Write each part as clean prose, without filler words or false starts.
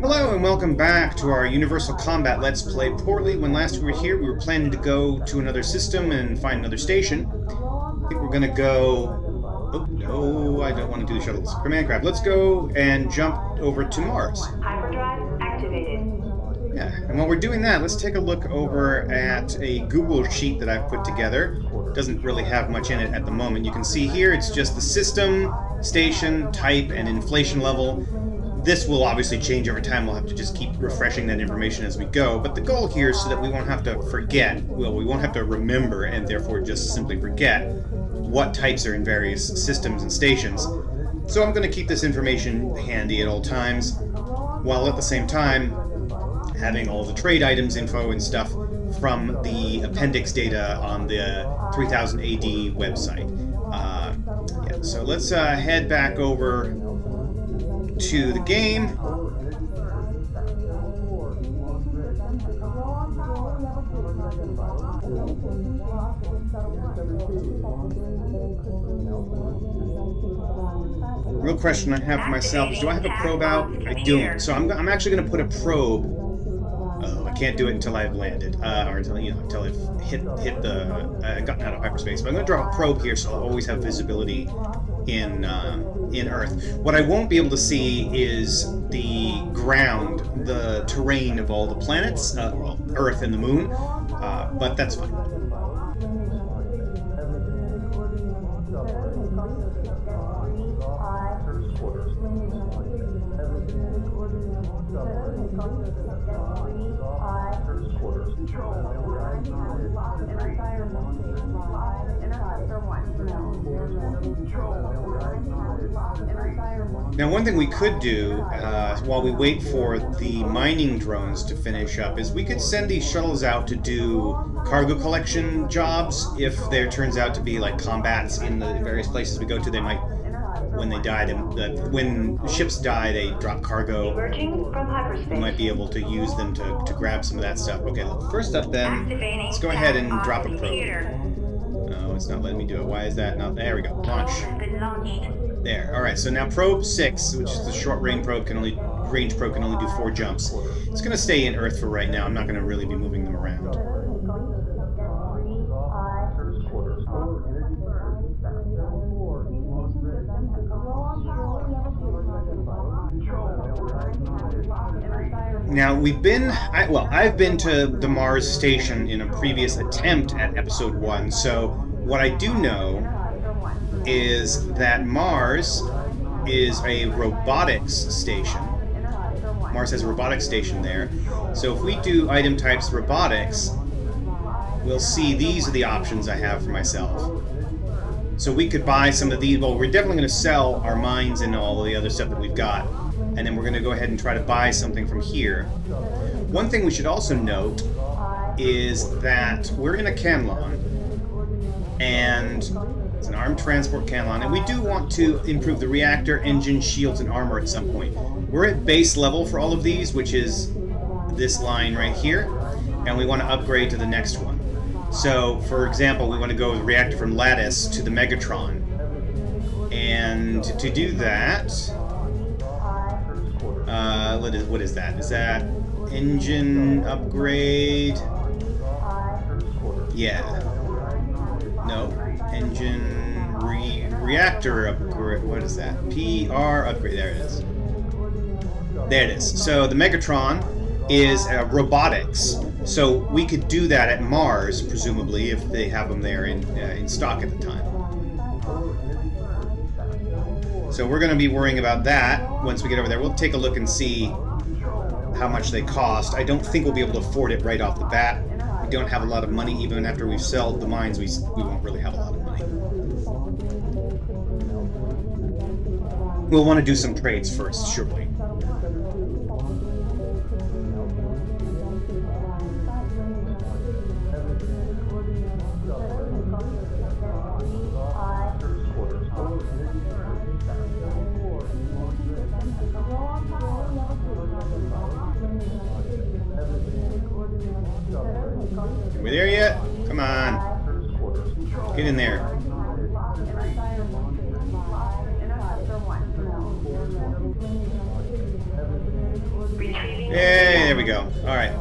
Hello and welcome back to our Universal Combat Let's Play Poorly. When last we were here, we were planning to go to another system and find another station. I think we're gonna go... Oh, no, I don't want to do the shuttles. Command Craft. Let's go and jump over to Mars. Hyperdrive activated. Yeah, and while we're doing that, let's take a look over at a Google sheet that I've put together. Doesn't really have much in it at the moment. You can see here it's just the system, station, type, and inflation level. This will obviously change over time. We'll have to just keep refreshing that information as we go. But the goal here is so that we won't have to forget, well, we won't have to remember and therefore just simply forget what types are in various systems and stations. So I'm going to keep this information handy at all times, while at the same time having all the trade items info and stuff from the appendix data on the 3000 AD website. Yeah, so let's head back over to the game. Real question I have for myself is, do I have a probe out? I don't. So I'm actually going to put a probe. Oh, I can't do it until I've landed, or until I've hit the gotten out of hyperspace. But I'm going to draw a probe here, so I'll always have visibility in Earth. What I won't be able to see is the ground, the terrain of all the planets, well, Earth and the Moon, but that's fine. Now, one thing we could do while we wait for the mining drones to finish up is we could send these shuttles out to do cargo collection jobs. If there turns out to be like combats in the various places we go to, they might, when they die, when ships die, they drop cargo. Emerging from hyperspace. We might be able to use them to grab some of that stuff. Okay, first up then, let's go ahead and drop a probe. Oh, it's not letting me do it. Why is that not? There we go. Launch. There. All right. So now probe 6, which is the short-range probe, can only do 4 jumps. It's going to stay in Earth for right now. I'm not going to really be moving them around. Now, I've been to the Mars station in a previous attempt at episode 1, so what I do know is that Mars is a robotics station. Mars has a robotics station there. So if we do item types robotics, we'll see these are the options I have for myself. So we could buy some of these. Well, we're definitely going to sell our mines and all the other stuff that we've got. And then we're going to go ahead and try to buy something from here. One thing we should also note is that we're in a Canlon. And it's an armed transport Canlon. And we do want to improve the reactor, engine, shields, and armor at some point. We're at base level for all of these, which is this line right here. And we want to upgrade to the next one. So, for example, we want to go with reactor from Lattice to the Megatron. And to do that... what is that? Is that engine upgrade? Yeah. No. Engine reactor upgrade. What is that? PR upgrade. There it is. There it is. So the Megatron is robotics. So we could do that at Mars, presumably, if they have them there in stock at the time. So we're going to be worrying about that once we get over there. We'll take a look and see how much they cost. I don't think we'll be able to afford it right off the bat. We don't have a lot of money. Even after we've sold the mines, we won't really have a lot of money. We'll want to do some trades first, surely. Are we there yet? Come on. Get in there. go. All right.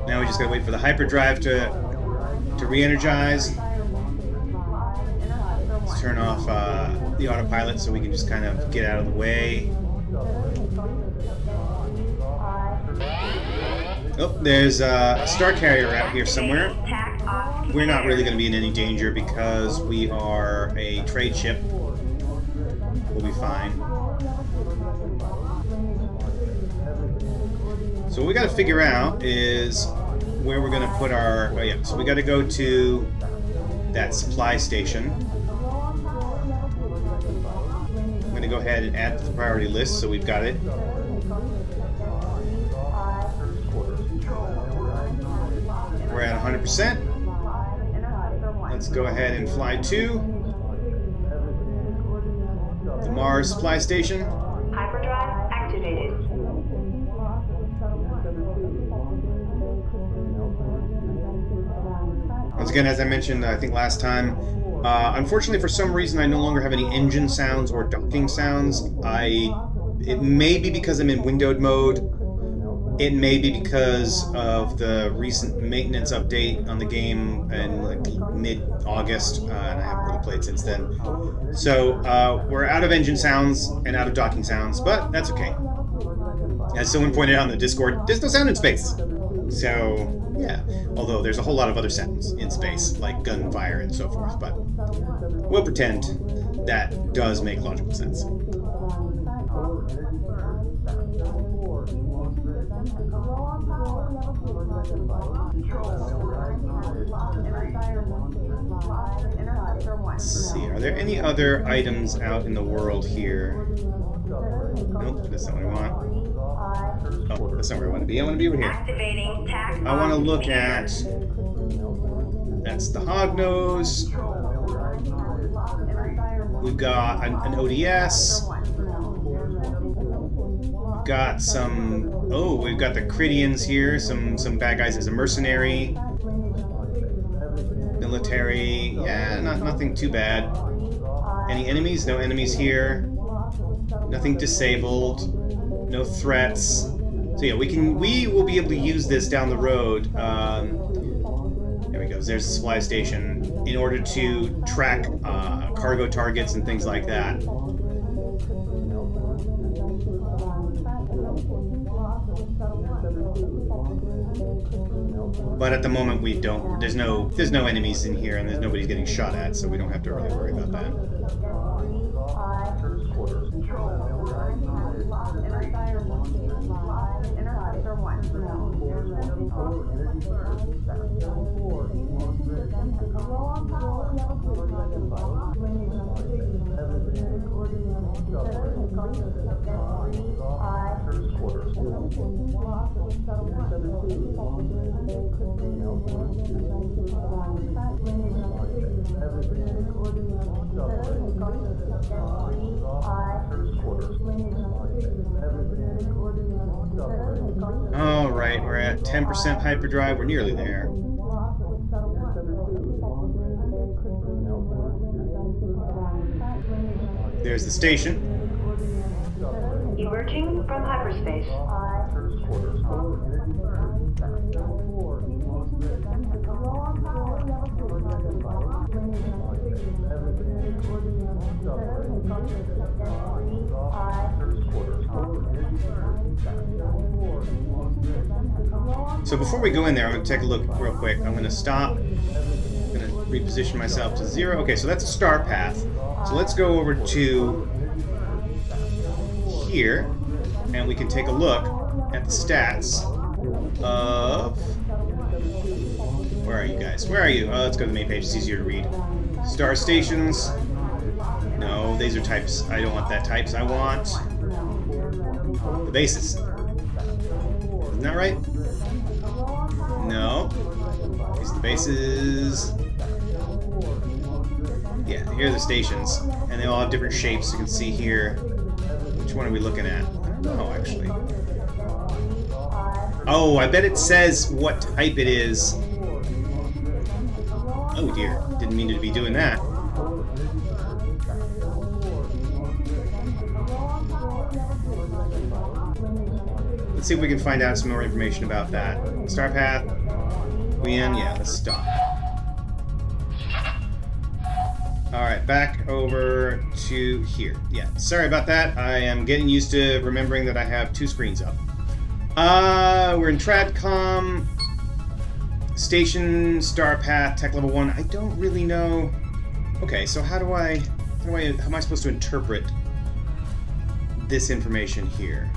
Now we just gotta wait for the hyperdrive to re-energize. Let's turn off the autopilot so we can just kind of get out of the way. Oh, there's a star carrier out here somewhere. We're not really going to be in any danger because we are a trade ship. We'll be fine. So what we got to figure out is where we're going to put our... Oh yeah, so we got to go to that supply station. I'm going to go ahead and add to the priority list so we've got it. We're at 100%. Let's go ahead and fly to the Mars supply station. Hyperdrive activated. Once again, as I mentioned, I think last time, unfortunately for some reason I no longer have any engine sounds or docking sounds. It may be because I'm in windowed mode. It may be because of the recent maintenance update on the game in like mid-August, and I haven't really played since then. So we're out of engine sounds and out of docking sounds, but that's okay. As someone pointed out in the Discord, there's no sound in space. So yeah, although there's a whole lot of other sounds in space, like gunfire and so forth, but we'll pretend that does make logical sense. Let's see, are there any other items out in the world here? Nope, that's not what I want. Oh, that's not where I want to be. I want to be over here. I want to look at... That's the hognose. We've got an ODS. We've got some... Oh, we've got the Cridians here. Some bad guys as a mercenary. Military. Yeah, nothing too bad. Any enemies? No enemies here. Nothing disabled. No threats. So yeah, we will be able to use this down the road. There we go. There's the supply station in order to track cargo targets and things like that. But at the moment we don't. There's no enemies in here, and there's nobody's getting shot at, so we don't have to really worry about that. All right, we're at 10% hyperdrive. We're nearly there. There's the station. Emerging from hyperspace. So before we go in there, I'm going to take a look real quick. I'm going to stop. I'm going to reposition myself to 0. Okay, so that's a star path. So let's go over to here, and we can take a look at the stats of... Where are you guys? Where are you? Let's go to the main page. It's easier to read. Star stations. No, these are types. I don't want that types. I want the bases. Isn't that right? No. These are the bases. Yeah, here are the stations. And they all have different shapes. You can see here. Which one are we looking at? I don't know, actually. Oh, I bet it says what type it is. Oh dear, didn't mean to be doing that. Let's see if we can find out some more information about that. Star path. We in? Yeah, let's stop. Alright, back over to here. Yeah, sorry about that. I am getting used to remembering that I have 2 screens up. We're in Tradcom. Station, Star Path, Tech Level 1. I don't really know. Okay, so how am I supposed to interpret this information here?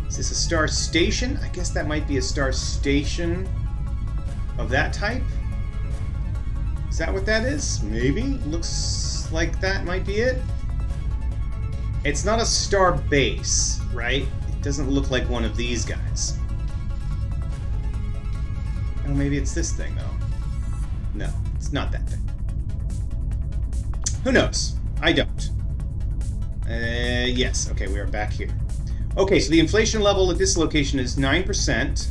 Is this a star station? I guess that might be a star station of that type. Is that what that is? Maybe. Looks like that might be it. It's not a star base, right? It doesn't look like one of these guys. Oh, maybe it's this thing, though. No, it's not that thing. Who knows? I don't. Yes. Okay, we are back here. Okay, so the inflation level at this location is 9%,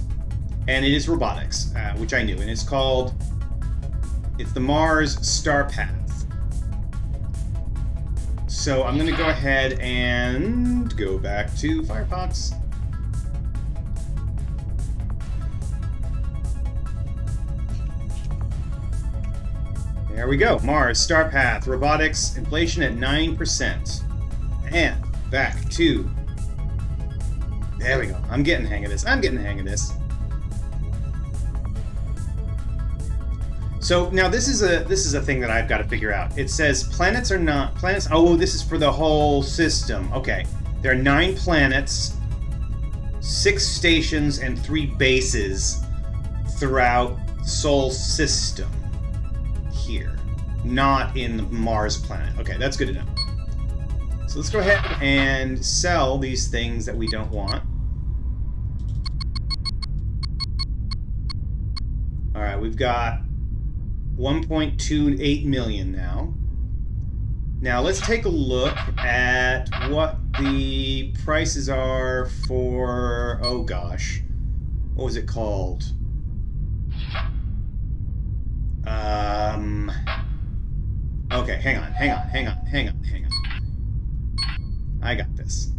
and it is robotics, which I knew, and it's called... It's the Mars Star Path. So I'm going to go ahead and go back to Firefox. There we go. Mars, Star Path, robotics, inflation at 9%. And back to... There we go. I'm getting the hang of this. So now this is a thing that I've got to figure out. It says planets are not... Planets... Oh, this is for the whole system. Okay. There are 9 planets, 6 stations, and 3 bases throughout Sol system. Here, not in the Mars planet. Okay, that's good to know. So let's go ahead and sell these things that we don't want. All right, we've got 1.28 million now. Now let's take a look at what the prices are for, oh gosh, what was it called? Okay, hang on. I got this.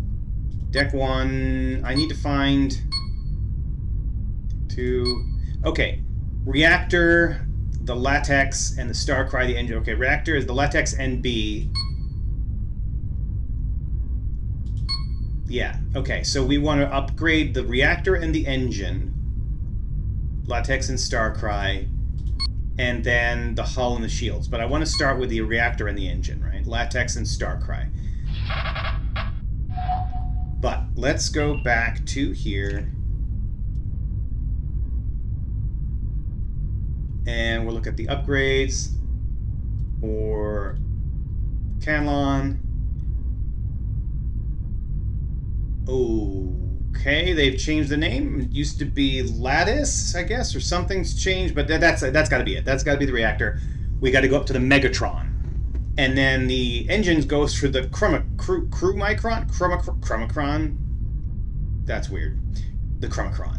Deck 1, I need to find 2. Okay, reactor, the latex, and the Starcry, the engine. Okay, reactor is the latex NB. Yeah, okay, so we want to upgrade the reactor and the engine, latex and Starcry, and then the hull and the shields. But I want to start with the reactor and the engine, right? Latex and Starcry. But let's go back to here. And we'll look at the upgrades for Canlon. Okay, they've changed the name. It used to be Lattice, I guess, or something's changed, but that's got to be it. That's got to be the reactor. We got to go up to the Megatron. And then the engines goes for the Chromacron. That's weird. The Chromacron.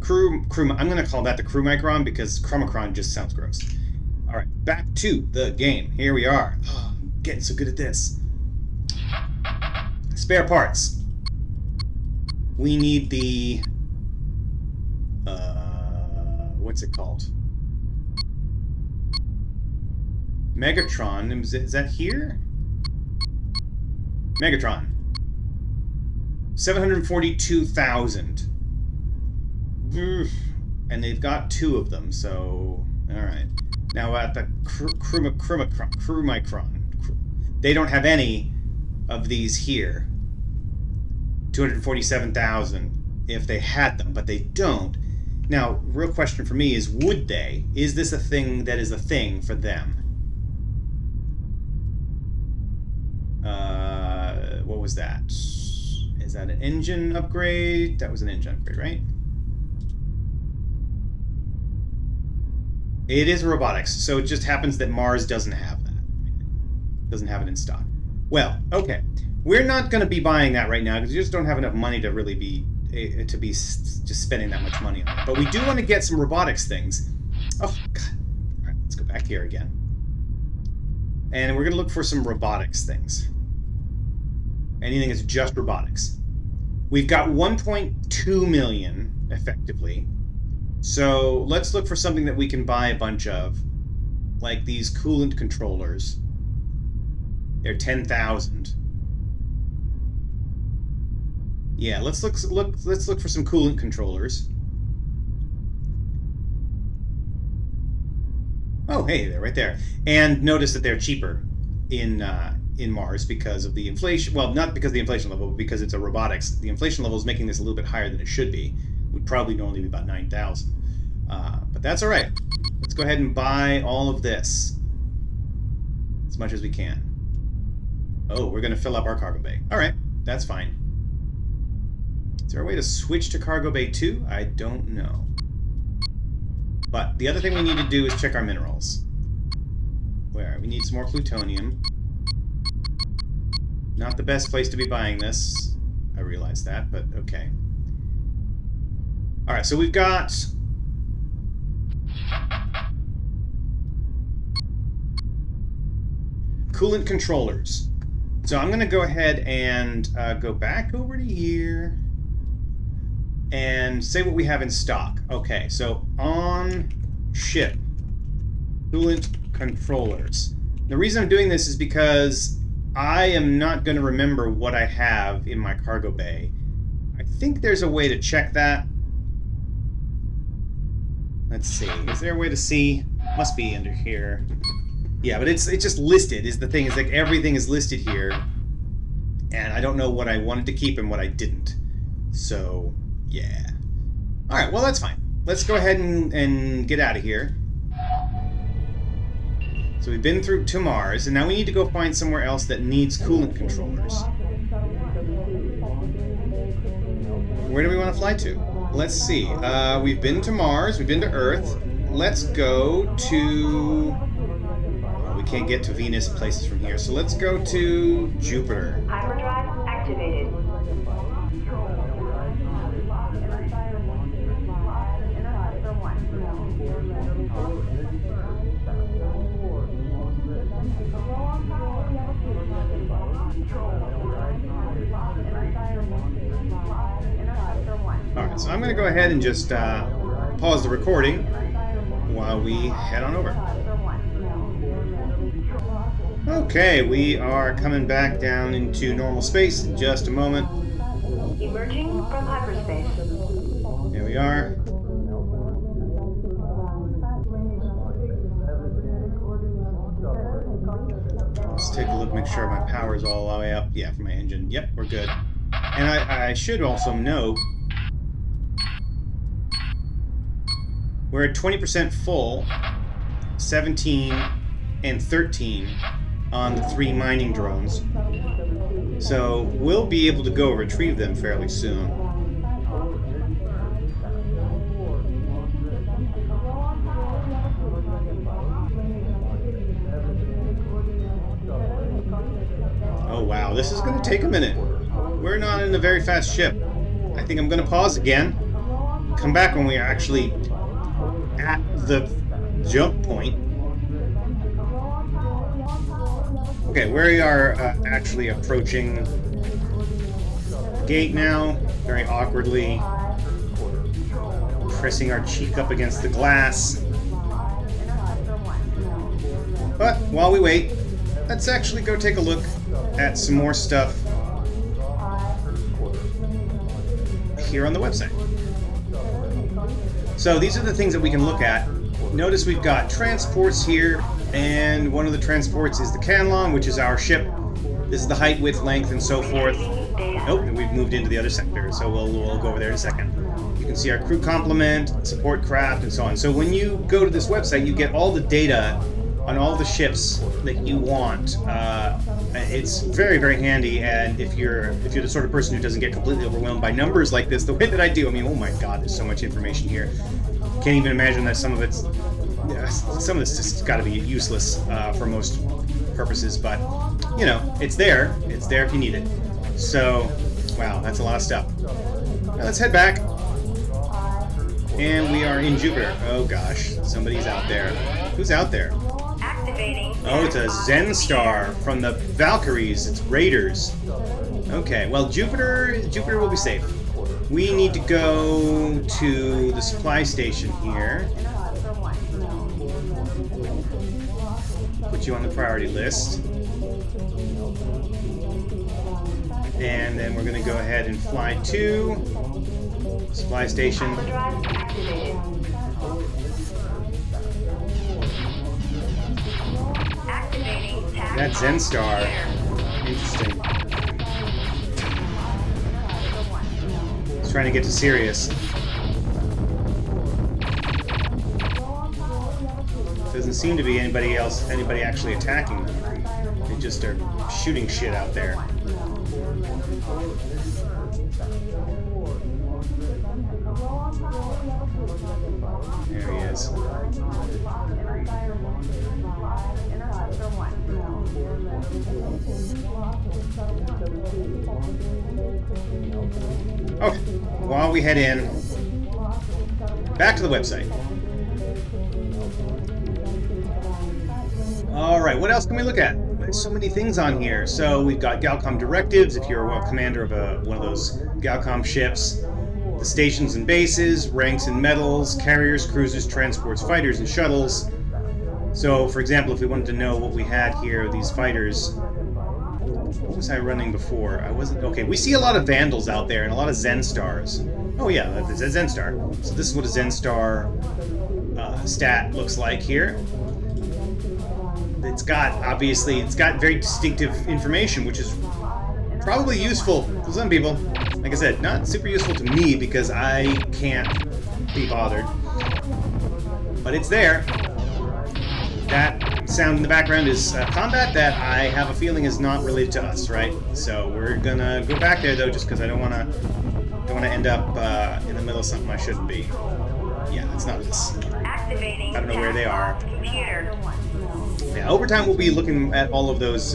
I'm going to call that the Chromacron because Chromacron just sounds gross. All right, back to the game. Here we are. Oh, I'm getting so good at this. Spare parts. We need the... what's it called? Megatron. Is that here? Megatron. 742,000. And they've got 2 of them, so... Alright. Now at the Chromacron. They don't have any of these here. 247,000 if they had them, but they don't. Now, real question for me is, would they? Is this a thing that is a thing for them? What was that? Is that an engine upgrade? That was an engine upgrade, right? It is robotics, so it just happens that Mars doesn't have that. Doesn't have it in stock. Well, okay. We're not going to be buying that right now because we just don't have enough money to really be just spending that much money on it. But we do want to get some robotics things. Oh, God. All right, let's go back here again. And we're going to look for some robotics things. Anything that's just robotics. We've got 1.2 million, effectively. So let's look for something that we can buy a bunch of. Like these coolant controllers. They're 10,000. Yeah, let's look for some coolant controllers. Oh, hey, they're right there. And notice that they're cheaper in Mars because of the inflation. Well, not because of the inflation level, but because it's a robotics. The inflation level is making this a little bit higher than it should be. It would probably normally be about 9,000. But that's all right. Let's go ahead and buy all of this as much as we can. Oh, we're going to fill up our cargo bay. All right, that's fine. Is there a way to switch to cargo bay 2? I don't know. But the other thing we need to do is check our minerals. Where? We need some more plutonium. Not the best place to be buying this. I realize that, but okay. Alright, so we've got... coolant controllers. So I'm going to go ahead and go back over to here and say what we have in stock. Okay, so on ship, coolant controllers. The reason I'm doing this is because I am not going to remember what I have in my cargo bay. I think there's a way to check that. Let's see. Is there a way to see? Must be under here. Yeah, but it's just listed is the thing. It's like everything is listed here. And I don't know what I wanted to keep and what I didn't. So, yeah. Alright, well that's fine. Let's go ahead and get out of here. So we've been through to Mars, and now we need to go find somewhere else that needs coolant controllers. Where do we want to fly to? Let's see. We've been to Mars, we've been to Earth. Let's go to... we can't get to Venus places from here, so let's go to Jupiter. Hyperdrive activated. Alright, so I'm going to go ahead and just pause the recording while we head on over. Okay, we are coming back down into normal space in just a moment. Emerging from hyperspace. There we are. Let's take a look, make sure my power is all the way up. Yeah, for my engine. Yep, we're good. And I should also note we're at 20% full, 17 and 13 on the 3 mining drones. So we'll be able to go retrieve them fairly soon. Oh wow, this is going to take a minute. We're not in a very fast ship. I think I'm going to pause again. Come back when we are actually at the jump point. Okay, we are actually approaching the gate now, very awkwardly, pressing our cheek up against the glass. But while we wait, let's actually go take a look at some more stuff here on the website. So these are the things that we can look at. Notice we've got transports here, and one of the transports is the Canlon, which is our ship. This is the height, width, length, and so forth. Nope, and we've moved into the other sector, so we'll go over there in a second. You can see our crew complement, support craft, and so on. So when you go to this website, you get all the data on all the ships that you want. It's very, very handy, and if you're the sort of person who doesn't get completely overwhelmed by numbers like this, the way that I do, I mean, oh my god, there's so much information here. Can't even imagine that some of this just got to be useless for most purposes, but you know, it's there if you need it. So, wow, that's a lot of stuff. Now, let's head back, and we are in Jupiter. Oh gosh, somebody's out there. Who's out there? Activating. Oh, it's a Zen Star from the Valkyries. It's Raiders. Okay, well, Jupiter will be safe. We need to go to the supply station here. Put you on the priority list. And then we're going to go ahead and fly to supply station. Hyperdrive activated. Activating task That's Zen Star. computer. Interesting. He's trying to get to Sirius. Doesn't seem to be anybody actually attacking them. They just are shooting shit out there. There he is. Okay, while we head in, back to the website. Alright, what else can we look at? There's so many things on here. So we've got Galcom directives, if you're a commander of one of those Galcom ships. The stations and bases, ranks and medals, carriers, cruisers, transports, fighters, and shuttles. So, for example, if we wanted to know what we had here, these fighters... What was I running before? I wasn't... Okay, we see a lot of Vandals out there and a lot of Zen Stars. Oh yeah, that's a Zen Star. So this is what a Zen Star stat looks like here. It's got very distinctive information, which is probably useful to some people. Like I said, not super useful to me because I can't be bothered. But it's there. That sound in the background is combat that I have a feeling is not related to us, right? So we're gonna go back there though, just because I don't want to end up in the middle of something I shouldn't be. Yeah, that's not us. Activating I don't know where they are. computer. Yeah, over time we'll be looking at all of those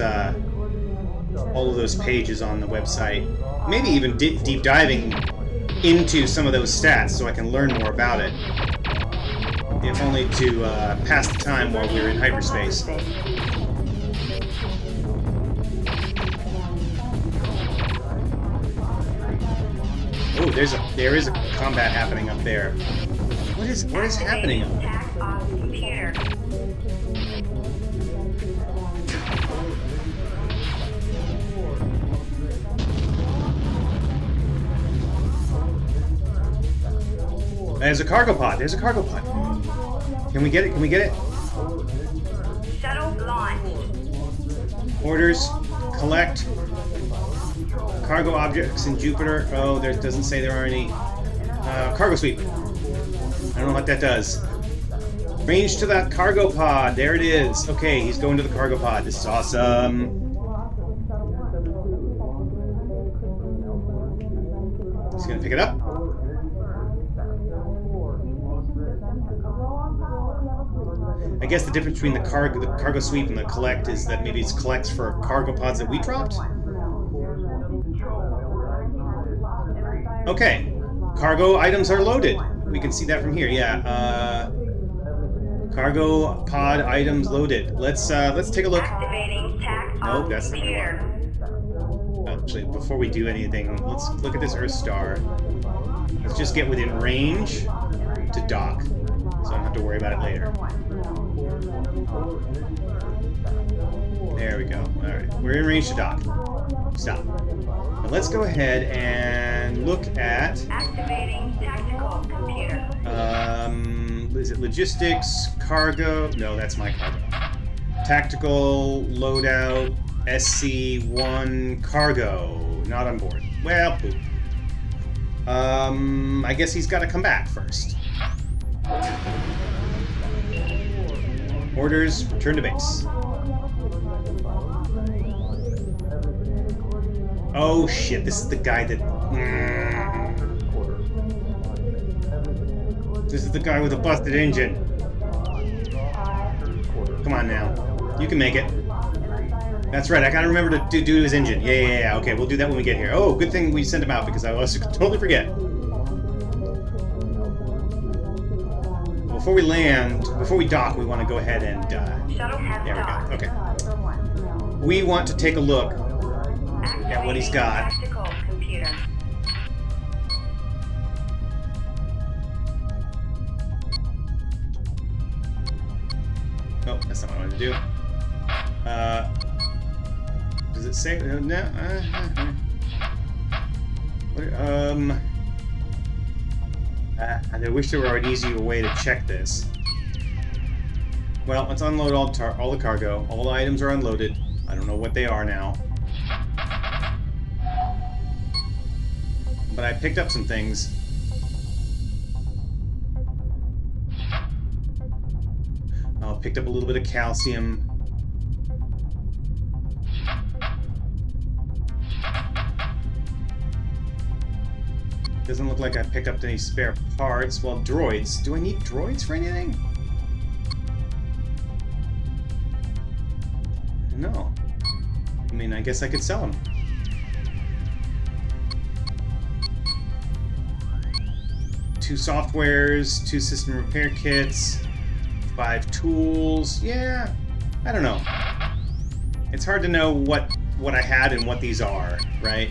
pages on the website. Maybe even deep diving into some of those stats so I can learn more about it. If only to pass the time while we're in hyperspace. Oh, there is a combat happening up there. What is happening up there? Attack on computer. There's a cargo pod. There's a cargo pod. Can we get it? Can we get it? Shuttle launched. Orders. Collect. Cargo objects in Jupiter. Oh, there doesn't say there are any. Cargo sweep. I don't know what that does. Range to that cargo pod. There it is. Okay, he's going to the cargo pod. This is awesome. He's gonna pick it up. I guess the difference between the cargo sweep and the collect is that maybe it collects for cargo pods that we dropped. Okay, cargo items are loaded. We can see that from here. Yeah, cargo pod items loaded. Let's take a look. Activating tack on Nope, that's not what I want. Actually, before we do anything, let's look at this Earth star. Let's just get within range to dock, so I don't have to worry about it later. There we go. All right, we're in range to dock. Stop. Now let's go ahead and look at. Activating tactical computer. Is it logistics, cargo? No, that's my cargo. Tactical loadout, SC1 cargo. Not on board. Well, poop. I guess he's got to come back first. Orders, return to base. Oh shit, this is the guy that... This is the guy with a busted engine. Come on now. You can make it. That's right, I gotta remember to do his engine. Yeah. Okay, we'll do that when we get here. Oh, good thing we sent him out because I was totally forget. Before we land, before we dock, we want to go ahead and... Shuttle has there we docked. go. Okay. We want to take a look at what he's got. Tactical computer. Oh, that's not what I wanted to do. Does it say no? I wish there were an easier way to check this. Well, let's unload all the cargo. All the items are unloaded. I don't know what they are now. But I picked up some things. Oh, picked up a little bit of calcium. Doesn't look like I picked up any spare parts. Well, droids. Do I need droids for anything? No. I mean, I guess I could sell them. Two softwares, 2 system repair kits, 5 tools. Yeah, I don't know. It's hard to know what I had and what these are, right?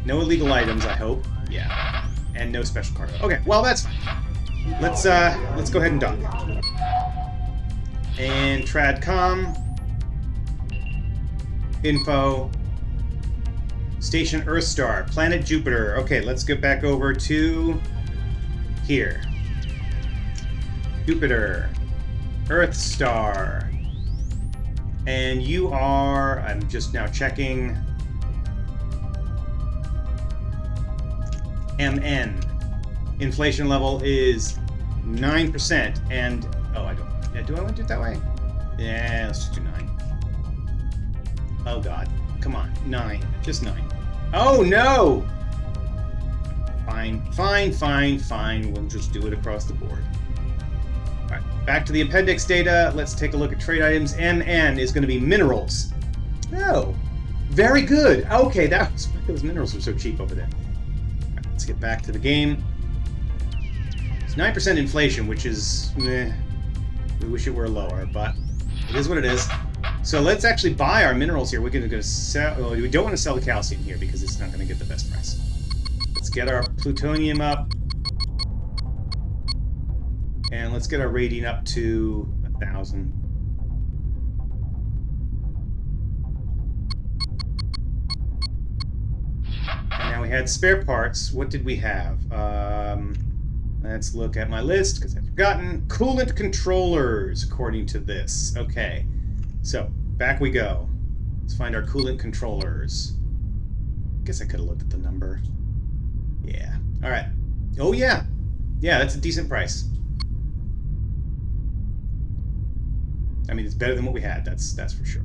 No illegal items, I hope. Yeah. And no special cargo. Okay, well that's fine. Let's go ahead and dock. And Tradcom. Info. Station Earthstar. Planet Jupiter. Okay, let's get back over to here. Jupiter. Earthstar. And you are, I'm just now checking, MN. Inflation level is 9%, and oh, I don't. Yeah, do I want to do it that way? Yeah, let's just do 9. Oh God, come on, 9, just 9. Oh no! Fine, fine, fine, fine. We'll just do it across the board. All right, back to the appendix data. Let's take a look at trade items. MN is going to be minerals. Oh, very good. Okay, that was why those minerals were so cheap over there. Let's get back to the game. It's 9% inflation, which is meh. We wish it were lower, but it is what it is. So let's actually buy our minerals here. We're going to sell. Well, we don't want to sell the calcium here because it's not going to get the best price. Let's get our plutonium up, and let's get our radiant up to 1,000. Now we had spare parts. What did we have? Let's look at my list because I've forgotten. Coolant controllers, according to this. Okay, so back we go. Let's find our coolant controllers. I guess I could have looked at the number. Yeah. All right. Oh yeah. Yeah, that's a decent price. I mean, it's better than what we had. That's for sure.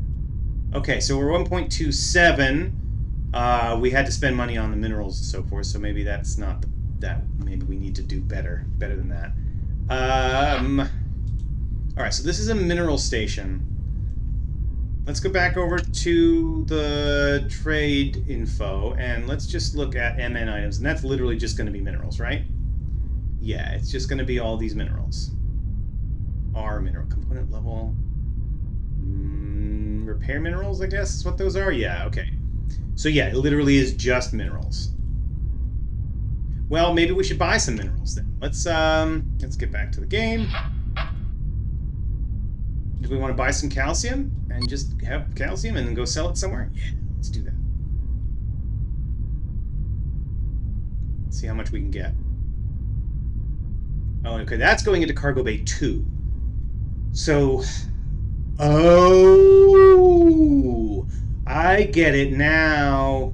Okay, so we're 1.27. We had to spend money on the minerals and so forth, so maybe that's not that. Maybe we need to do better than that. All right, so this is a mineral station. Let's go back over to the trade info and let's just look at MN items, and that's literally just going to be minerals, right? Yeah, it's just going to be all these minerals. R mineral component level. Repair minerals, I guess is what those are. Yeah, okay. So yeah, it literally is just minerals. Well, maybe we should buy some minerals then. Let's get back to the game. Do we want to buy some calcium and just have calcium and then go sell it somewhere? Yeah, let's do that. Let's see how much we can get. Oh, okay, that's going into cargo bay 2. So, oh, I get it now.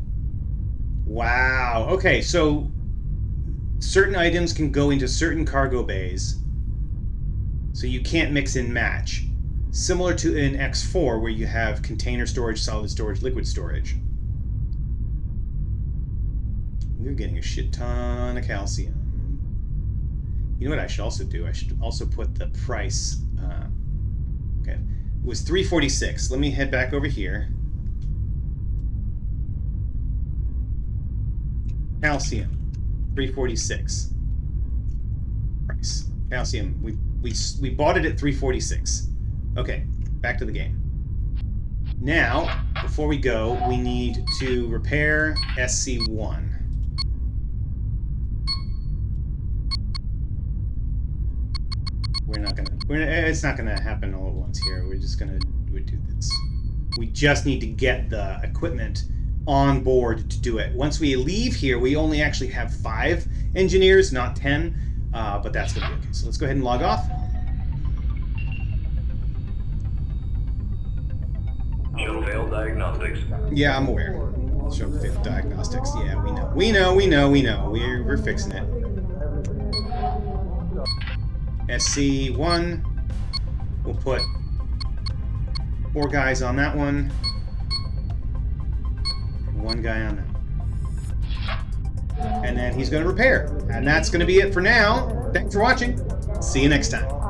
Wow. Okay, so certain items can go into certain cargo bays, so you can't mix and match. Similar to in X4, where you have container storage, solid storage, liquid storage. We're getting a shit ton of calcium. You know what I should also do? I should also put the price. Okay, it was $3.46. Let me head back over here. Calcium, $3.46. Price. Calcium. We bought it at $3.46. Okay, back to the game. Now before we go, we need to repair SC1. It's not gonna happen all at once here. We're do this. We just need to get the equipment on board to do it. Once we leave here, we only actually have 5 engineers, not 10, but that's gonna be okay. So let's go ahead and log off. Show failed diagnostics. Yeah, I'm aware. Show failed diagnostics. Yeah, we know. We're fixing it. SC1. We'll put 4 guys on that one. And 1 guy on that one. And then he's going to repair. And that's going to be it for now. Thanks for watching. See you next time.